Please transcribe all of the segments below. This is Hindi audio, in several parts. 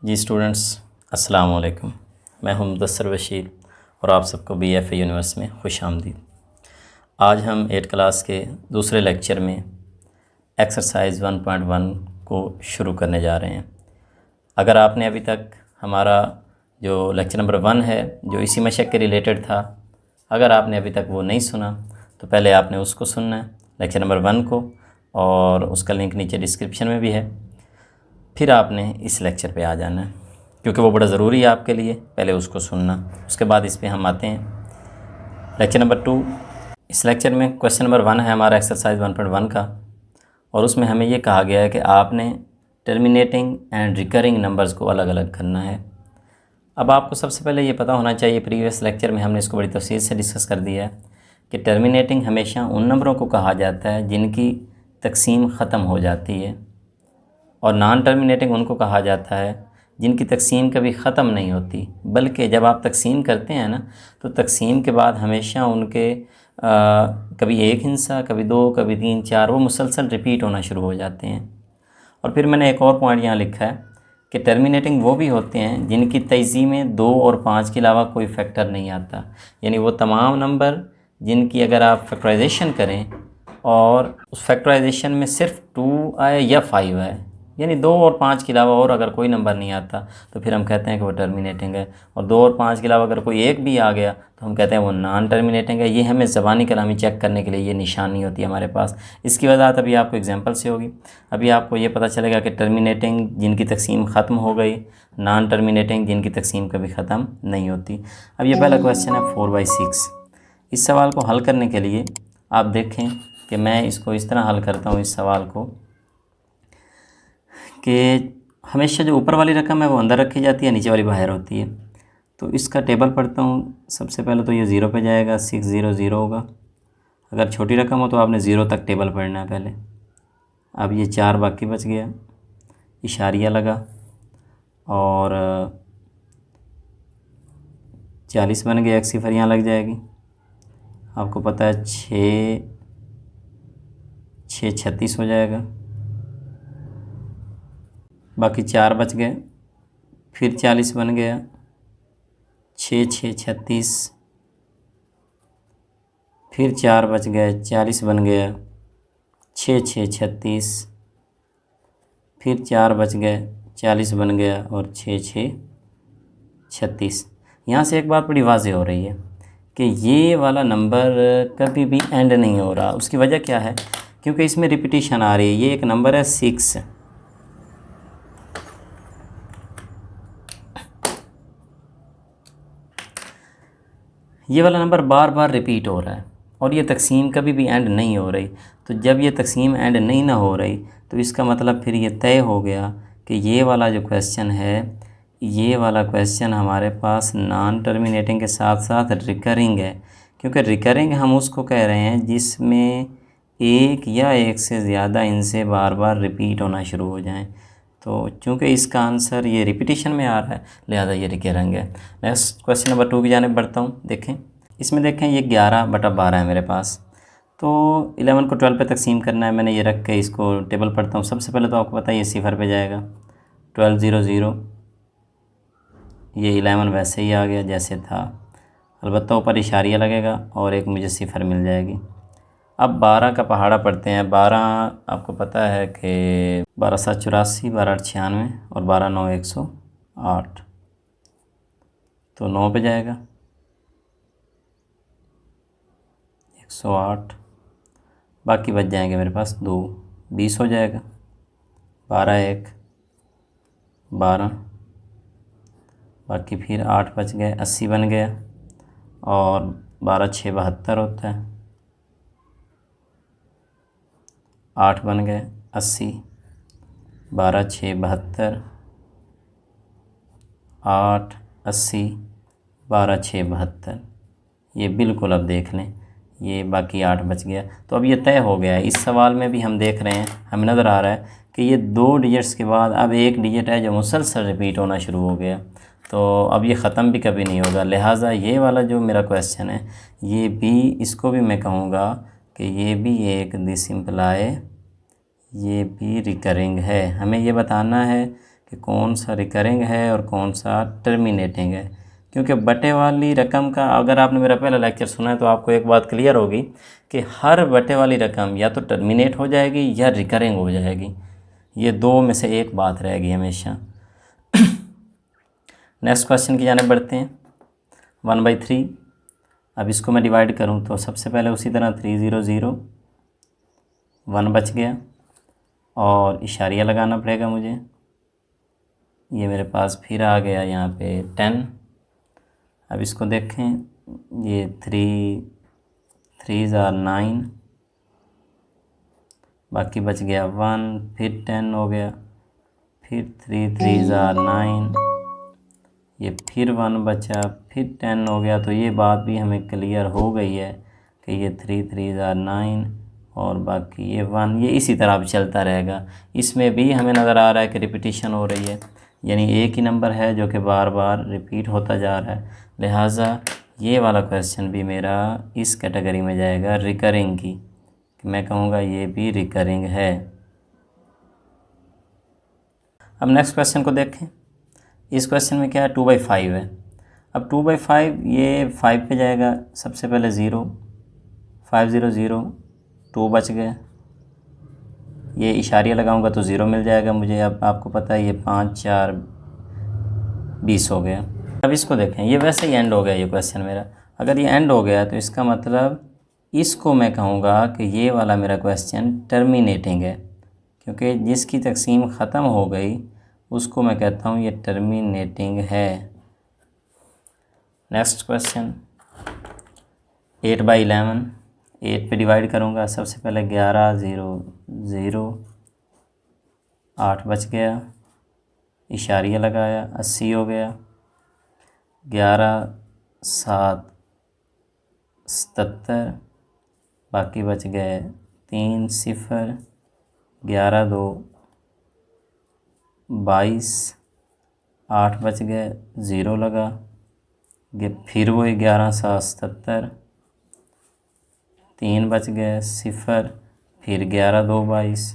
जी स्टूडेंट्स, अस्सलाम वालेकुम। मैं हूं मुदस्सिर बशीर और आप सबको BFA यूनिवर्स में खुश आमदीद। आज हम 8 क्लास के दूसरे लेक्चर में एक्सरसाइज 1.1 को शुरू करने जा रहे हैं। अगर आपने अभी तक हमारा जो लेक्चर नंबर 1 है जो इसी मशक के रिलेटेड था, अगर आपने अभी तक वो नहीं सुना तो पहले आपने उसको सुनना है, लेक्चर नंबर 1 को, और उसका लिंक नीचे डिस्क्रिप्शन में भी है। फिर आपने इस लेक्चर पे आ जाना है क्योंकि वो बड़ा ज़रूरी है आपके लिए। पहले उसको सुनना, उसके बाद इस पे हम आते हैं लेक्चर नंबर 2। इस लेक्चर में क्वेश्चन नंबर 1 है हमारा एक्सरसाइज 1.1 का, और उसमें हमें ये कहा गया है कि आपने टर्मिनेटिंग एंड रिकरिंग नंबर्स को अलग अलग करना है। अब आपको सबसे पहले ये पता होना चाहिए, प्रीवियस लेक्चर में हमने इसको बड़ी तफसील से डिस्कस कर दिया है कि टर्मिनेटिंग हमेशा उन नंबरों को कहा जाता है जिनकी तकसीम ख़त्म हो जाती है, और नॉन टर्मिनेटिंग उनको कहा जाता है जिनकी तकसीम कभी ख़त्म नहीं होती, बल्कि जब आप तकसीम करते हैं ना तो तकसीम के बाद हमेशा उनके कभी एक हिस्सा, कभी 2, कभी 3, 4 वो मुसलसल रिपीट होना शुरू हो जाते हैं। और फिर मैंने एक और पॉइंट यहाँ लिखा है कि टर्मिनेटिंग वो भी होते हैं जिनकी तयज़ी में 2 और 5 के अलावा कोई फैक्टर नहीं आता, यानी वो तमाम नंबर जिनकी अगर आप फैक्टराइजेशन करें और उस फैक्टराइजेशन में सिर्फ 2 आए या 5 आए, यानी 2 और 5 के अलावा और अगर कोई नंबर नहीं आता तो फिर हम कहते हैं कि वो टर्मिनेटिंग है। और 2 और 5 के अलावा अगर कोई एक भी आ गया तो हम कहते हैं वो नॉन टर्मिनेटिंग है। ये हमें ज़बानी कलामी चेक करने के लिए ये निशानी होती है हमारे पास। इसकी वजाहत अभी आपको एग्जांपल से होगी। अभी आपको ये पता चलेगा कि टर्मिनेटिंग जिनकी तकसीम ख़त्म हो गई, नॉन टर्मिनेटिंग जिनकी तकसीम कभी ख़त्म नहीं होती। अब ये पहला क्वेश्चन है 4/6। इस सवाल को हल करने के लिए आप देखें कि मैं इसको इस तरह हल करता हूँ इस सवाल को कि हमेशा जो ऊपर वाली रकम है वो अंदर रखी जाती है, नीचे वाली बाहर होती है। तो इसका टेबल पढ़ता हूँ। सबसे पहले तो ये 0 पे जाएगा, 600 होगा। अगर छोटी रकम हो तो आपने 0 तक टेबल पढ़ना है पहले। अब ये 4 बाकी बच गया, इशारिया लगा और 40 बन गया, एक सिफर यहाँ लग जाएगी। आपको पता है 6 36 हो जाएगा, बाकी 4 बच गए, फिर 40 बन गया, 6 36, फिर 4 बच गए, 40 बन गया, 6 36, फिर 4 बच गए, 40 बन गया और 6 36। यहाँ से एक बात बड़ी वाज़ेह हो रही है कि ये वाला नंबर कभी भी एंड नहीं हो रहा। उसकी वजह क्या है? क्योंकि इसमें रिपीटिशन आ रही है। ये एक नंबर है 6, ये वाला नंबर बार बार रिपीट हो रहा है और ये तकसीम कभी भी एंड नहीं हो रही। तो जब ये तकसीम एंड नहीं ना हो रही तो इसका मतलब फिर ये तय हो गया कि ये वाला जो क्वेश्चन है, ये वाला क्वेश्चन हमारे पास नॉन टर्मिनेटिंग के साथ साथ रिकरिंग है। क्योंकि रिकरिंग हम उसको कह रहे हैं जिसमें एक या एक से ज़्यादा इनसे बार बार रिपीट होना शुरू हो जाएं। तो चूँकि इसका आंसर ये रिपीटिशन में आ रहा है, लिहाजा ये रिकरिंग है। नेक्स्ट क्वेश्चन नंबर 2 की जानिब बढ़ता हूँ। देखें, इसमें देखें ये 11/12 है मेरे पास। तो 11 को 12 पे तकसीम करना है। मैंने ये रख के इसको टेबल पढ़ता हूँ। सबसे पहले तो आपको पता है ये सिफर पे जाएगा, 1200, ये 11 वैसे ही आ गया जैसे था, अलबत्ता ऊपर इशारिया लगेगा और एक मुझे सिफर मिल जाएगी। अब 12 का पहाड़ा पढ़ते हैं। 12 आपको पता है कि 12 7 84, 12 8 96 और 12 9 108, तो 9 पे जाएगा, 108, बाकी बच जाएंगे मेरे पास 2, 20 हो जाएगा, 12 1 12, बाकी फिर 8 बच गए, 80 बन गया, और 12 6 72 होता है, 8 बन गए, 80, 12 6 72, 8 80, 12 6 72। ये बिल्कुल अब देख लें, ये बाकी 8 बच गया। तो अब ये तय हो गया है। इस सवाल में भी हम देख रहे हैं, हमें नज़र आ रहा है कि ये 2 डिजिट्स के बाद अब एक डिजिट है जो मुसलसल रिपीट होना शुरू हो गया। तो अब ये ख़त्म भी कभी नहीं होगा। लिहाजा ये वाला जो मेरा क्वेश्चन है, ये भी, इसको भी मैं कहूँगा कि ये भी एक दिस इम्प्लाई ये भी रिकरिंग है। हमें ये बताना है कि कौन सा रिकरिंग है और कौन सा टर्मिनेटिंग है। क्योंकि बटे वाली रकम का अगर आपने मेरा पहला लेक्चर सुना है तो आपको एक बात क्लियर होगी कि हर बटे वाली रकम या तो टर्मिनेट हो जाएगी या रिकरिंग हो जाएगी, ये दो में से एक बात रहेगी हमेशा। नेक्स्ट क्वेश्चन की जाने बढ़ते हैं। 1/3, अब इसको मैं डिवाइड करूं तो सबसे पहले उसी तरह 3 0 0 1 बच गया और इशारिया लगाना पड़ेगा मुझे। ये मेरे पास फिर आ गया यहाँ पे 10। अब इसको देखें, ये 3 3s are 9, बाकी बच गया 1, फिर 10 हो गया, फिर 3 3s are 9, ये फिर 1 बचा, फिर 10 हो गया। तो ये बात भी हमें क्लियर हो गई है कि ये 3 3s are 9 और बाकी ये 1, ये इसी तरह भी चलता रहेगा। इसमें भी हमें नज़र आ रहा है कि रिपीटिशन हो रही है, यानी एक ही नंबर है जो कि बार बार रिपीट होता जा रहा है। लिहाजा ये वाला क्वेश्चन भी मेरा इस कैटेगरी में जाएगा रिकरिंग की, कि मैं कहूँगा ये भी रिकरिंग है। अब नेक्स्ट क्वेश्चन को देखें। इस क्वेश्चन में क्या है, 2/5 है। अब 2/5 ये 5 पे जाएगा, सबसे पहले 0 5 0 0 2 बच गए, ये इशारिया लगाऊंगा तो 0 मिल जाएगा मुझे। अब आपको पता है ये 5 4 20 हो गया। अब इसको देखें, ये वैसे ही एंड हो गया ये क्वेश्चन मेरा। अगर ये एंड हो गया तो इसका मतलब इसको मैं कहूँगा कि ये वाला मेरा क्वेश्चन टर्मिनेटिंग है, क्योंकि जिसकी तकसीम ख़त्म हो गई उसको मैं कहता हूँ ये टर्मिनेटिंग है। नेक्स्ट क्वेश्चन 8/11, 8 पे डिवाइड करूँगा, सबसे पहले 11 0 0 8 बच गया, इशारिया लगाया, 80 हो गया, 11 7 77, बाकी बच गए 3 0, 11 2 22, 8 बच गए, 0 लगा, फिर वही 11 7 77, 3 बच गए 0, फिर 11 2 22।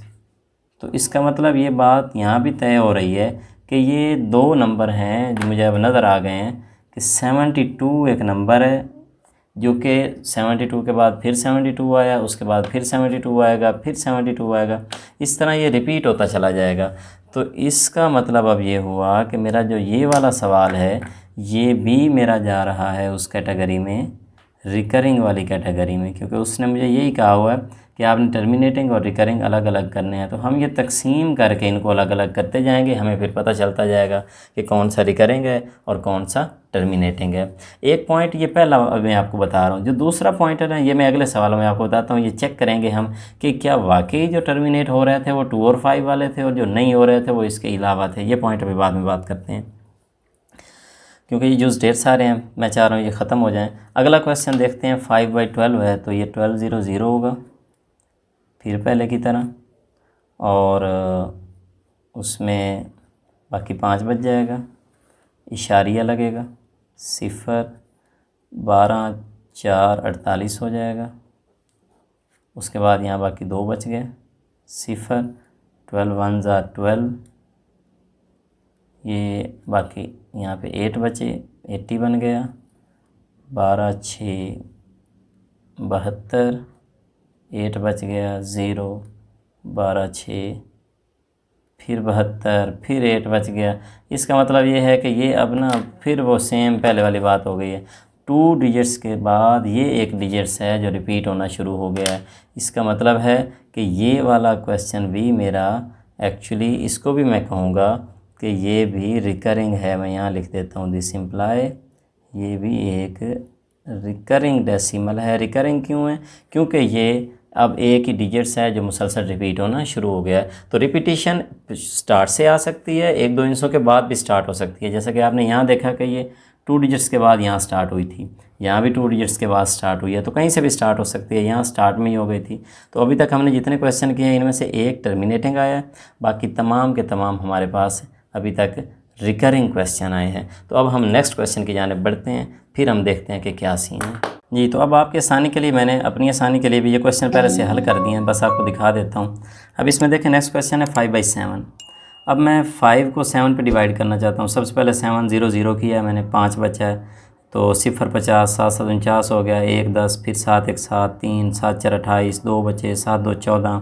तो इसका मतलब ये बात यहाँ भी तय हो रही है कि ये दो नंबर हैं जो मुझे अब नज़र आ गए हैं कि 72 एक नंबर है, जो कि 72 के बाद फिर 72 आया, उसके बाद फिर 72 आएगा, फिर 72 आएगा, इस तरह ये रिपीट होता चला जाएगा। तो इसका मतलब अब ये हुआ कि मेरा जो ये वाला सवाल है ये भी मेरा जा रहा है उस कैटेगरी में, रिकरिंग वाली कैटेगरी में, क्योंकि उसने मुझे यही कहा हुआ है कि आपने टर्मिनेटिंग और रिकरिंग अलग अलग करने हैं। तो हम ये तकसीम करके इनको अलग अलग करते जाएंगे, हमें फिर पता चलता जाएगा कि कौन सा रिकरिंग है और कौन सा टर्मिनेटिंग है। एक पॉइंट ये पहला मैं आपको बता रहा हूँ, जो दूसरा पॉइंट है ना ये मैं अगले सवालों में आपको बताता हूँ। ये चेक करेंगे हम कि क्या वाकई जो टर्मिनेट हो रहे थे वो 2 और 5 वाले थे और जो नहीं हो रहे थे वो इसके अलावा थे। ये पॉइंट अभी बाद में बात करते हैं, क्योंकि ये यूज़ ढेर सारे हैं, मैं चाह रहा हूँ ये ख़त्म हो जाएं। अगला क्वेश्चन देखते हैं। 5/12 है तो ये 12 0 0 होगा, फिर पहले की तरह, और उसमें बाकी 5 बच जाएगा, इशारिया लगेगा, 0 12 4 48 हो जाएगा। उसके बाद यहाँ बाकी 2 बच गए, 0 12 1s are 12, ये बाकी यहाँ पे 8 बचे, 80 बन गया, 12 6 72, 8 बच गया, 0 12 6 फिर 72, फिर 8 बच गया। इसका मतलब ये है कि ये अब ना फिर वो सेम पहले वाली बात हो गई है, 2 डिजिट्स के बाद ये एक डिजिट्स है जो रिपीट होना शुरू हो गया है। इसका मतलब है कि ये वाला क्वेश्चन भी मेरा एक्चुअली, इसको भी मैं कहूँगा कि ये भी रिकरिंग है। मैं यहाँ लिख देता हूँ दिस इम्प्लाई, ये भी एक रिकरिंग डेसिमल है। रिकरिंग क्यों है? क्योंकि ये अब एक ही डिजिट्स है जो मुसलसल रिपीट होना शुरू हो गया है। तो रिपीटिशन स्टार्ट से आ सकती है, 1 2 हिस्सों के बाद भी स्टार्ट हो सकती है। जैसा कि आपने यहाँ देखा कि ये 2 डिजिट्स के बाद यहाँ स्टार्ट हुई थी, यहाँ भी 2 डिजिट्स के बाद स्टार्ट हुई है, तो कहीं से भी स्टार्ट हो सकती है। यहाँ स्टार्ट में ही हो गई थी। तो अभी तक हमने जितने क्वेश्चन किए हैं इनमें से एक टर्मिनेटिंग आया है, बाकी तमाम के तमाम हमारे पास अभी तक रिकरिंग क्वेश्चन आए हैं। तो अब हम नेक्स्ट क्वेश्चन की जानिब बढ़ते हैं, फिर हम देखते हैं कि क्या सीन है जी। तो अब आपके आसानी के लिए मैंने अपनी आसानी के लिए भी ये क्वेश्चन पहले से हल कर दिए हैं, बस आपको दिखा देता हूँ। अब इसमें देखें नेक्स्ट क्वेश्चन है 5/7। अब मैं 5 को 7 पे डिवाइड करना चाहता हूँ। सबसे पहले 7 0 0 किया है मैंने, 5 बचा है, तो 0 50, 7 7 49 हो गया, 1 10, फिर 7 1 7, 3 7 4 28, 2 बचे, 7 2 14,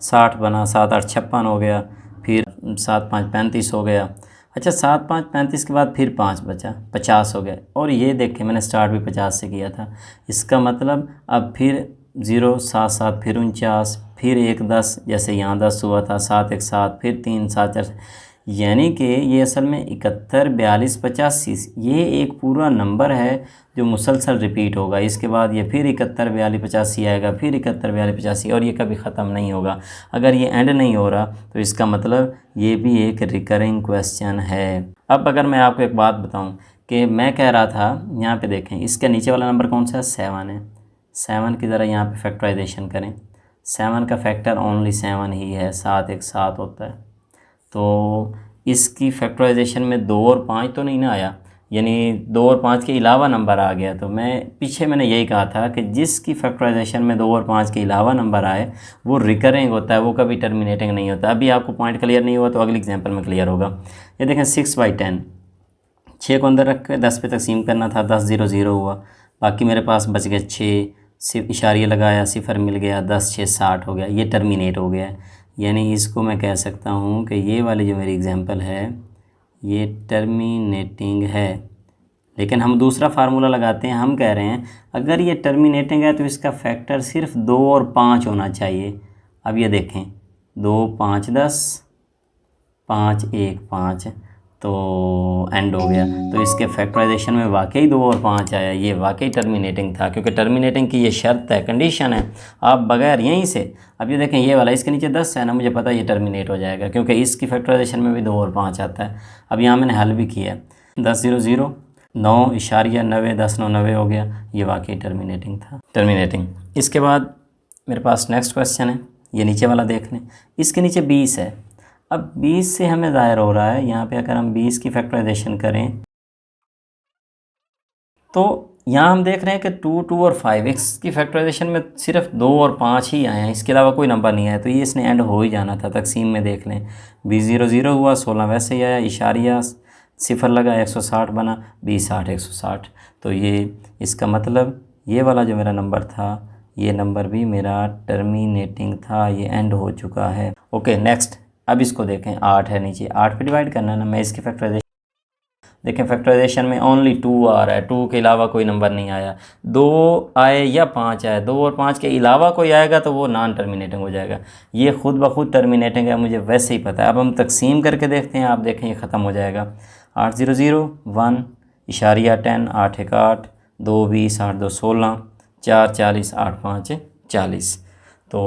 60 बना, 7 8 56 हो गया, फिर 7 5 35 हो गया। अच्छा 7 5 35 के बाद फिर 5 बचा, 50 हो गया। और ये देखें मैंने स्टार्ट भी 50 से किया था, इसका मतलब अब फिर 0 7 7, फिर 49, फिर 1 10, जैसे यहाँ 10 हुआ था, 7 1 7, फिर 3 7 4, यानी कि ये असल में 71 42 85 ये एक पूरा नंबर है जो मुसलसल रिपीट होगा। इसके बाद ये फिर 71 42 85 आएगा, फिर 71 42 85, और ये कभी ख़त्म नहीं होगा। अगर ये एंड नहीं हो रहा तो इसका मतलब ये भी एक रिकरिंग क्वेश्चन है। अब अगर मैं आपको एक बात बताऊं कि मैं कह रहा था, यहाँ पे देखें इसके नीचे वाला नंबर कौन सा है, 7 है। 7 की ज़रा यहाँ पे फैक्टराइजेशन करें। 7 का फैक्टर ओनली 7 ही है, 7 1 7 होता है। तो इसकी फैक्टराइजेशन में 2 और 5 तो नहीं ना आया, यानी 2 और 5 के अलावा नंबर आ गया। तो मैंने यही कहा था कि जिसकी फैक्टराइजेशन में 2 और 5 के अलावा नंबर आए वो रिकरिंग होता है, वो कभी टर्मिनेटिंग नहीं होता। अभी आपको पॉइंट क्लियर नहीं हुआ तो अगली एग्जांपल में क्लियर होगा। ये देखें 6/10, 6 को अंदर रख के 10 पे तकसीम करना था, 10 0 0 हुआ, बाकी मेरे पास बच गए 6, सिर्फ इशारिया लगाया, 0 मिल गया, 10 6 60 हो गया, ये टर्मिनेट हो गया। यानी इसको मैं कह सकता हूँ कि ये वाली जो मेरी एग्जांपल है ये टर्मिनेटिंग है। लेकिन हम दूसरा फार्मूला लगाते हैं, हम कह रहे हैं अगर ये टर्मिनेटिंग है तो इसका फैक्टर सिर्फ 2 और 5 होना चाहिए। अब ये देखें 2 5 10, 5 1 5, तो एंड हो गया। तो इसके फैक्टराइजेशन में वाकई 2 और 5 आया, ये वाकई टर्मिनेटिंग था, क्योंकि टर्मिनेटिंग की ये शर्त है, कंडीशन है। आप बगैर यहीं से, अब ये देखें ये वाला इसके नीचे 10 है ना, मुझे पता है ये टर्मिनेट हो जाएगा क्योंकि इसकी फैक्टराइजेशन में भी 2 और 5 आता है। अब यहाँ मैंने हल भी किया, 10 0 0, 9 इशारिया 90, 10 9 90 हो गया, ये वाकई टर्मिनेटिंग था, टर्मिनेटिंग। इसके बाद मेरे पास नेक्स्ट क्वेश्चन है, ये नीचे वाला देख लें। इसके नीचे 20 है। अब 20 से हमें ज़ाहिर हो रहा है यहाँ पे अगर हम 20 की फैक्टराइजेशन करें तो यहाँ हम देख रहे हैं कि 2 2 और 5, एक्स की फैक्टराइजेशन में सिर्फ 2 और 5 ही आए हैं, इसके अलावा कोई नंबर नहीं आया, तो ये इसने एंड हो ही जाना था। तकसीम में देख लें 20 0 0 हुआ, 16 वैसे ही आया, इशारिया 0 लगा, 160 बना, 20 60 160। तो ये इसका मतलब ये वाला जो मेरा नंबर था ये नंबर भी मेरा टर्मिनेटिंग था, ये एंड हो चुका है। ओके नेक्स्ट, अब इसको देखें, 8 है नीचे, 8 पे डिवाइड करना है ना। मैं इसकी फैक्टराइजेशन देखें, फैक्टराइजेशन में ओनली 2 आ रहा है, 2 के अलावा कोई नंबर नहीं आया। 2 आए या 5 आए, 2 और 5 के अलावा कोई आएगा तो वो नॉन टर्मिनेटिंग हो जाएगा। ये खुद ब खुद टर्मिनेटिंग है, मुझे वैसे ही पता है। अब हम तकसीम करके देखते हैं, आप देखें ये ख़त्म हो जाएगा। 8 0 0 1 इशारिया 10, 8 1 8, 2 20, 8 2 16, 4 40, 8 5 40। तो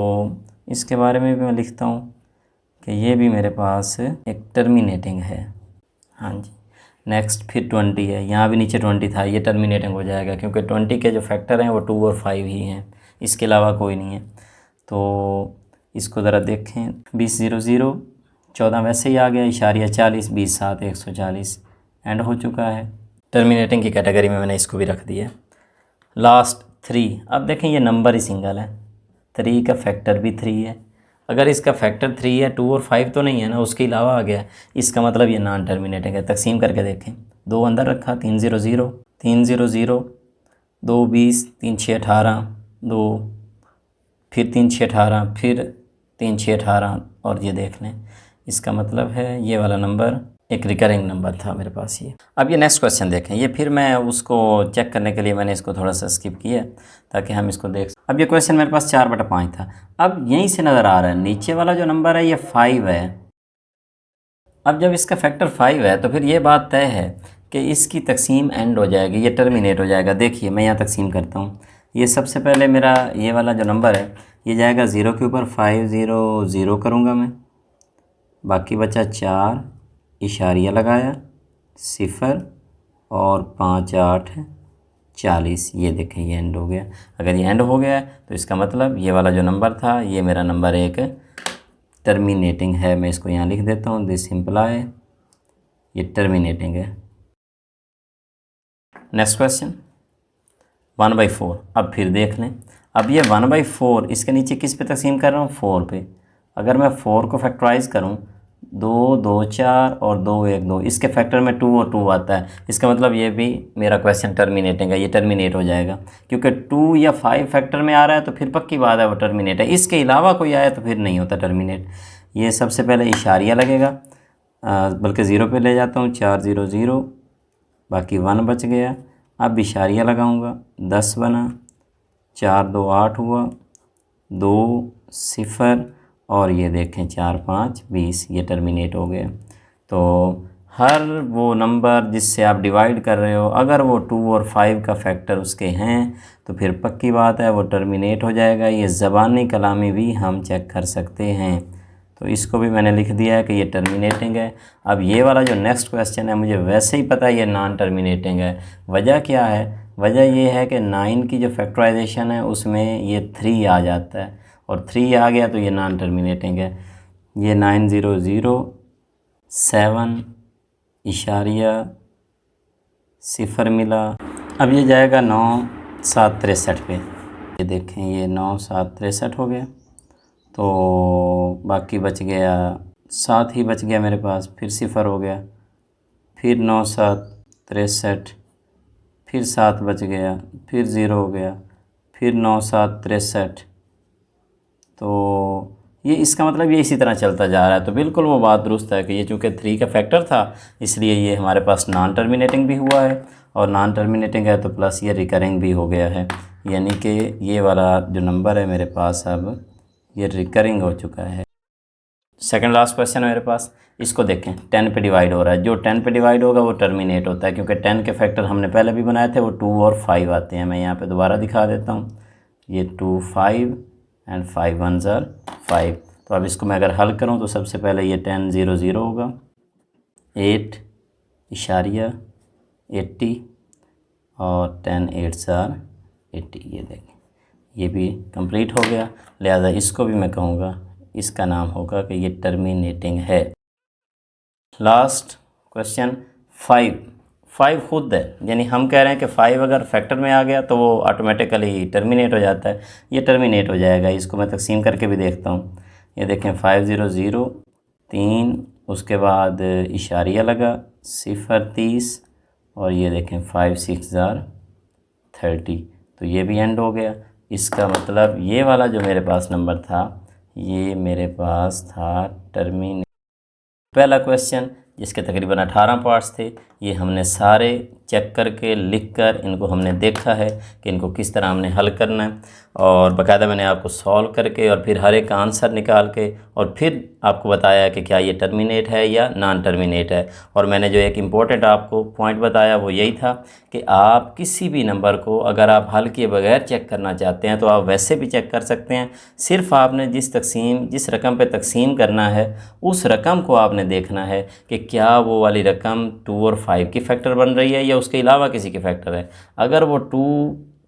इसके बारे में भी मैं लिखता हूँ कि ये भी मेरे पास एक टर्मिनेटिंग है। हाँ जी। नेक्स्ट फिर 20 है, यहाँ भी नीचे 20 था, ये टर्मिनेटिंग हो जाएगा क्योंकि 20 के जो फैक्टर हैं वो 2 और 5 ही हैं, इसके अलावा कोई नहीं है। तो इसको ज़रा देखें, 20 0 0, 14 वैसे ही आ गया, इशारिया 40, 20 7 140, एंड हो चुका है। टर्मिनेटिंग की कैटेगरी में मैंने इसको भी रख दिया। लास्ट 3, अब देखें ये नंबर ही सिंगल है, 3 का फैक्टर भी 3 है। अगर इसका फैक्टर 3 है, 2 और 5 तो नहीं है ना, उसके अलावा आ गया, इसका मतलब ये नॉन टर्मिनेटिंग है। तकसीम करके देखें, 2 अंदर रखा, 3 0 0, 3 0 0, 2 20, 3 6 18, 2 फिर 3 6 18, फिर 3 6 18, और ये देख लें, इसका मतलब है ये वाला नंबर एक रिकरिंग नंबर था मेरे पास ये। अब ये नेक्स्ट क्वेश्चन देखें, ये फिर मैं उसको चेक करने के लिए मैंने इसको थोड़ा सा स्किप किया ताकि हम इसको देख। अब ये क्वेश्चन मेरे पास 4/5 था। अब यहीं से नज़र आ रहा है नीचे वाला जो नंबर है ये 5 है। अब जब इसका फैक्टर 5 है तो फिर ये बात तय है कि इसकी तकसीम एंड हो जाएगी, ये टर्मिनेट हो जाएगा। देखिए मैं यहाँ तकसीम करता हूँ, ये सबसे पहले मेरा ये वाला जो नंबर है ये जाएगा 0 के ऊपर, 5 0 0 करूँगा मैं, बाकी बचा 4, इशारिया लगाया 0 और 5 8 40। ये देखें ये एंड हो गया। अगर ये एंड हो गया तो इसका मतलब ये वाला जो नंबर था ये मेरा नंबर एक टर्मिनेटिंग है। मैं इसको यहाँ लिख देता हूँ, दिस इम्प्लाई ये टर्मिनेटिंग है। Next question 1/4। अब फिर देख लें, अब ये 1/4 इसके नीचे किस पे तकसीम कर रहा हूँ, 4 पे। अगर मैं 4 को फैक्टराइज़ करूँ 2 2 4 और 2 1 2, इसके फैक्टर में 2 और 2 आता है। इसका मतलब ये भी मेरा क्वेश्चन टर्मिनेटिंग है, ये टर्मिनेट हो जाएगा क्योंकि 2 या 5 फैक्टर में आ रहा है तो फिर पक्की बात है वो टर्मिनेट है। इसके अलावा कोई आया तो फिर नहीं होता टर्मिनेट। ये सबसे पहले इशारिया लगेगा, बल्कि ज़ीरो पे ले जाता हूँ, 4 0 0, बाकी 1 बच गया। अब इशारिया लगाऊंगा, 10 बना, 4 2 8 हुआ, 2 0 और ये देखें 4 5 20, ये टर्मिनेट हो गया। तो हर वो नंबर जिससे आप डिवाइड कर रहे हो अगर वो 2 और 5 का फैक्टर उसके हैं तो फिर पक्की बात है वो टर्मिनेट हो जाएगा। ये ज़बानी कलामी भी हम चेक कर सकते हैं। तो इसको भी मैंने लिख दिया है कि ये टर्मिनेटिंग है। अब ये वाला जो नेक्स्ट क्वेश्चन है मुझे वैसे ही पता है ये नॉन टर्मिनेटिंग है। वजह क्या है? वजह ये है कि 9 की जो फैक्टराइजेशन है उसमें ये 3 आ जाता है और 3 आ गया तो ये नॉन टर्मिनेटिंग है। ये 9 0 0 7 इशारिया 0 मिला। अब ये जाएगा 9 7 63 पे। ये देखें ये 9 7 63 हो गया। तो बाकी बच गया 7 ही बच गया मेरे पास, फिर 0 हो गया, फिर 9 7 63, फिर 7 बच गया, फिर 0 हो गया, फिर 9 7 63। तो ये इसका मतलब ये इसी तरह चलता जा रहा है। तो बिल्कुल वो बात दुरुस्त है कि ये चूँकि 3 का फैक्टर था इसलिए ये हमारे पास नॉन टर्मिनेटिंग भी हुआ है और नॉन टर्मिनेटिंग है तो प्लस ये रिकरिंग भी हो गया है। यानी कि ये वाला जो नंबर है मेरे पास अब ये रिकरिंग हो चुका है। सेकंड लास्ट क्वेश्चन है मेरे पास, इसको देखें 10 पे डिवाइड हो रहा है। जो 10 पे डिवाइड होगा वो टर्मिनेट होता है क्योंकि 10 के फैक्टर हमने पहले भी बनाए थे, वो 2 और 5 आते हैं। मैं यहाँ पे दोबारा दिखा देता हूँ, ये 2 5 एंड 5 1 are 5। तो अब इसको मैं अगर हल करूँ तो सबसे पहले ये 10 0 0 होगा, 8 इशारिया 80 और 10 8 are 80। ये देखें ये भी कंप्लीट हो गया। लिहाजा इसको भी मैं कहूँगा इसका नाम होगा कि ये टर्मिनेटिंग है। लास्ट क्वेश्चन 5 खुद है, यानी हम कह रहे हैं कि 5 अगर फैक्टर में आ गया तो वो ऑटोमेटिकली टर्मिनेट हो जाता है। ये टर्मिनेट हो जाएगा। इसको मैं तकसीम करके भी देखता हूँ। ये देखें 5 0 0 3, उसके बाद इशारिया लगा 0 30 और ये देखें 5 6 are 30। तो ये भी एंड हो गया। इसका मतलब ये वाला जो मेरे पास नंबर था ये मेरे पास था टर्मिनेट। पहला क्वेश्चन जिसके तकरीबन 18 पार्ट्स थे, ये हमने सारे चेक करके लिख कर इनको हमने देखा है कि इनको किस तरह हमने हल करना है और बाकायदा मैंने आपको सॉल्व करके और फिर हर एक आंसर निकाल के और फिर आपको बताया कि क्या ये टर्मिनेट है या नॉन टर्मिनेट है। और मैंने जो एक इम्पोर्टेंट आपको पॉइंट बताया वो यही था कि आप किसी भी नंबर को अगर आप हल किए बगैर चेक करना चाहते हैं तो आप वैसे भी चेक कर सकते हैं। सिर्फ आपने जिस रकम पे तकसीम करना है उस रकम को आपने देखना है कि क्या वो वाली रकम 2 और 5 की फैक्टर बन रही है या उसके अलावा किसी की फैक्टर है। अगर वो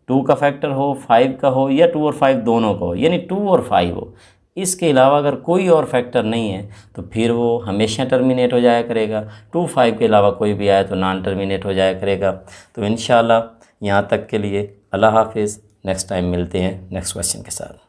2 का फैक्टर हो, 5 का हो या 2 और 5 दोनों का हो, यानी 2 और 5 हो, इसके अलावा अगर कोई और फैक्टर नहीं है तो फिर वो हमेशा टर्मिनेट हो जाया करेगा। 2 5 के अलावा कोई भी आए तो नॉन टर्मिनेट हो जाया करेगा। तो इंशाल्लाह यहाँ तक के लिए अल्लाह हाफिज़। नेक्स्ट टाइम मिलते हैं नेक्स्ट क्वेश्चन के साथ।